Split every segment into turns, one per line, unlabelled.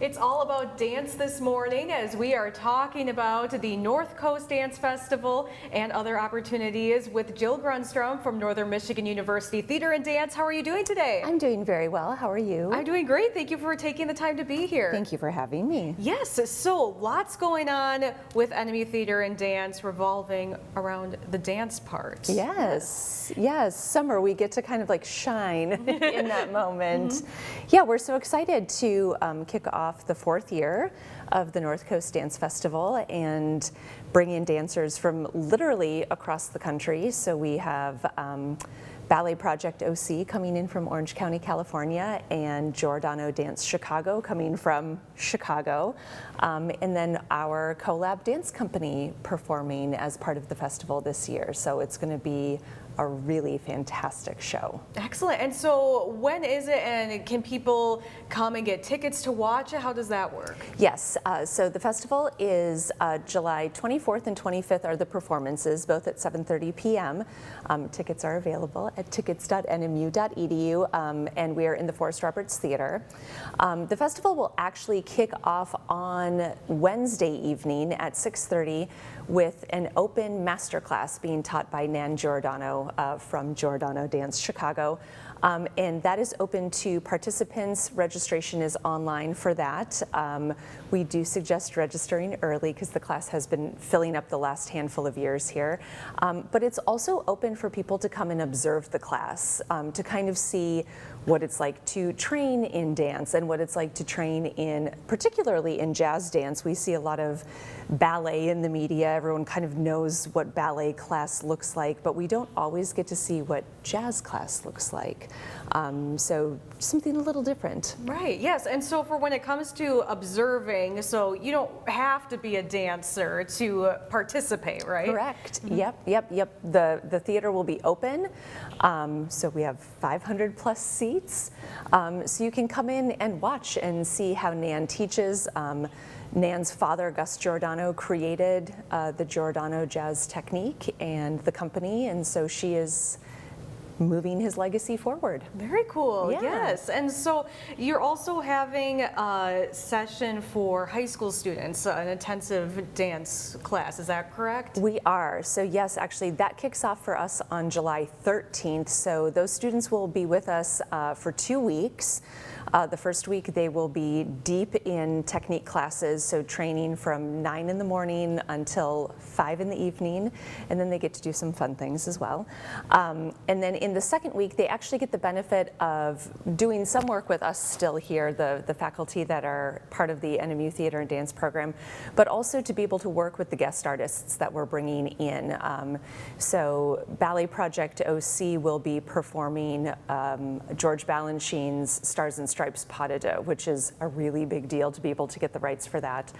It's all about dance this morning as we are talking about the North Coast Dance Festival and other opportunities with Jill Grunstrom from Northern Michigan University Theater and Dance. How are you doing today?
I'm doing very well. How are you?
I'm doing great. Thank you for taking the time to be here.
Thank you for having me.
Yes, so lots going on with NMU Theater and Dance revolving around the dance part.
Yes. Summer, we get to kind of like shine in that moment. Yeah, we're so excited to kick off the fourth year of the North Coast Dance Festival and bring in dancers from literally across the country. So we have Ballet Project OC coming in from Orange County, California, and Giordano Dance Chicago coming from Chicago. And then our collab dance company performing as part of the festival this year. So it's going to be a really fantastic show.
Excellent. And so when is it, and can people come and get tickets to watch it? How does that work?
Yes, so the festival is July 24th and 25th are the performances, both at 7:30 p.m. Tickets are available at tickets.nmu.edu, and we are in the Forrest Roberts Theater. The festival will actually kick off on Wednesday evening at 6:30 with an open masterclass being taught by Nan Giordano from Giordano Dance Chicago. And that is open to participants. Registration is online for that. We do suggest registering early because the class has been filling up the last handful of years here. But it's also open for people to come and observe the class, to kind of see what it's like to train in dance and what it's like to train in, particularly in jazz dance. We see a lot of ballet in the media. Everyone kind of knows what ballet class looks like, but we don't always get to see what jazz class looks like. So something a little different.
Right, yes. And so for when it comes to observing, so you don't have to be a dancer to participate, right?
Correct. Yep. The theater will be open. So we have 500 plus seats. So you can come in and watch and see how Nan teaches. Nan's father, Gus Giordano, created the Giordano Jazz Technique and the company, and so she is moving his legacy forward.
Very cool,
Yeah.
Yes. And so you're also having a session for high school students, an intensive dance class, is that correct?
We are. So yes, actually that kicks off for us on July 13th. So those students will be with us for 2 weeks. The first week they will be deep in technique classes, so training from 9 in the morning until 5 in the evening, and then they get to do some fun things as well. And then in the second week they actually get the benefit of doing some work with us still here, the faculty that are part of the NMU Theater and Dance program, but also to be able to work with the guest artists that we're bringing in. So Ballet Project OC will be performing George Balanchine's Stars and Stripes Pas de Deux, which is a really big deal to be able to get the rights for that.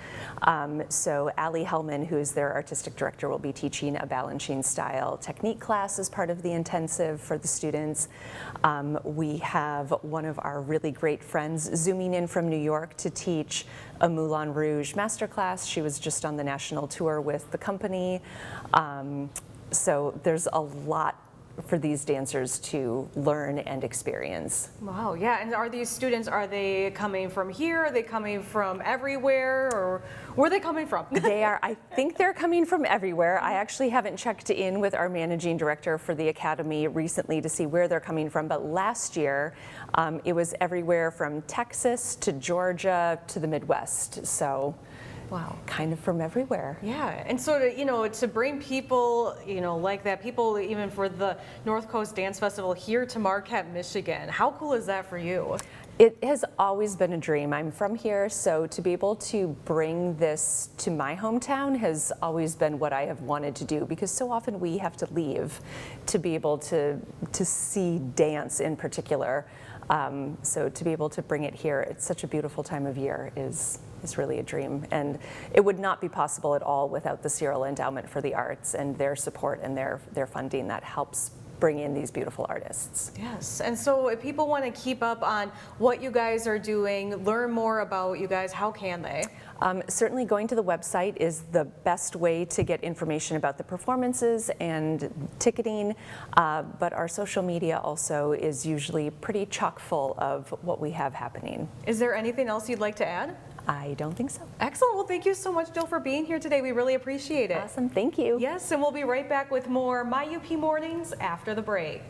So Ali Hellman, who's their artistic director, will be teaching a Balanchine style technique class as part of the intensive for the students. We have one of our really great friends zooming in from New York to teach a Moulin Rouge masterclass. She was just on the national tour with the company. So there's a lot for these dancers to learn and experience.
Wow, yeah. And are these students, are they coming from here? Are they coming from everywhere? Or where are they coming from?
I think they're coming from everywhere. I actually haven't checked in with our managing director for the academy recently to see where they're coming from, but last year it was everywhere from Texas to Georgia to the Midwest. So wow, kind of from everywhere.
Yeah, and so to bring people, like that, people even for the North Coast Dance Festival here to Marquette, Michigan, how cool is that for you?
It has always been a dream. I'm from here, so to be able to bring this to my hometown has always been what I have wanted to do, because so often we have to leave to be able to see dance in particular. So to be able to bring it here, it's such a beautiful time of year, is really a dream. And it would not be possible at all without the Cyril Endowment for the Arts and their support and their funding that helps bring in these beautiful artists.
Yes, and so if people want to keep up on what you guys are doing, learn more about you guys, how can they?
Certainly going to the website is the best way to get information about the performances and ticketing, but our social media also is usually pretty chock full of what we have happening.
Is there anything else you'd like to add?
I don't think so.
Excellent. Well, thank you so much, Jill, for being here today. We really appreciate it.
Awesome, thank you.
Yes, and we'll be right back with more My UP Mornings after the break.